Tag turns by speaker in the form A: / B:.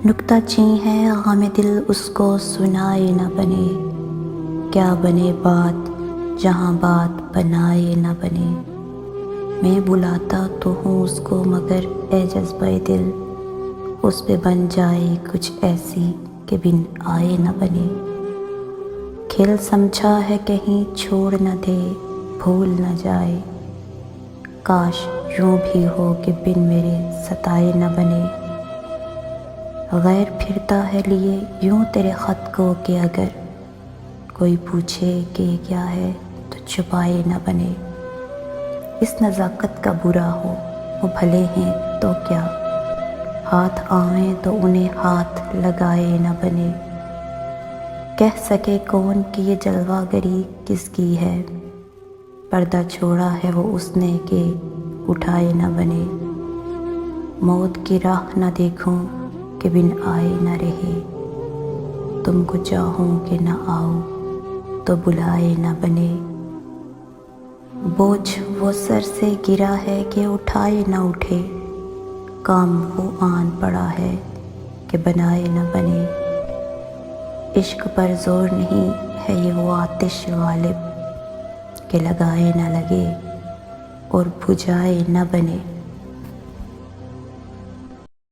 A: نکتہ چیں ہے غم دل اس کو سنائے نہ بنے، کیا بنے بات جہاں بات بنائے نہ بنے۔ میں بلاتا تو ہوں اس کو مگر اے جذبہ دل، اس پہ بن جائے کچھ ایسی کہ بن آئے نہ بنے۔ کھیل سمجھا ہے کہیں چھوڑ نہ دے بھول نہ جائے، کاش یوں بھی ہو کہ بن میرے ستائے نہ بنے۔ غیر پھرتا ہے لیے یوں تیرے خط کو کہ اگر کوئی پوچھے کہ یہ کیا ہے تو چھپائے نہ بنے۔ اس نزاکت کا برا ہو وہ بھلے ہیں تو کیا، ہاتھ آویں تو انہیں ہاتھ لگائے نہ بنے۔ کہہ سکے کون کہ یہ جلوہ گری کس کی ہے، پردہ چھوڑا ہے وہ اس نے کہ اٹھائے نہ بنے۔ موت کی راہ نہ دیکھوں کہ بن آئے نہ رہے، تم کو چاہوں کہ نہ آؤ تو بلائے نہ بنے۔ بوجھ وہ سر سے گرا ہے کہ اٹھائے نہ اٹھے، کام وہ آن پڑا ہے کہ بنائے نہ بنے۔ عشق پر زور نہیں ہے یہ وہ آتش غالب کہ لگائے نہ لگے اور بجھائے نہ بنے۔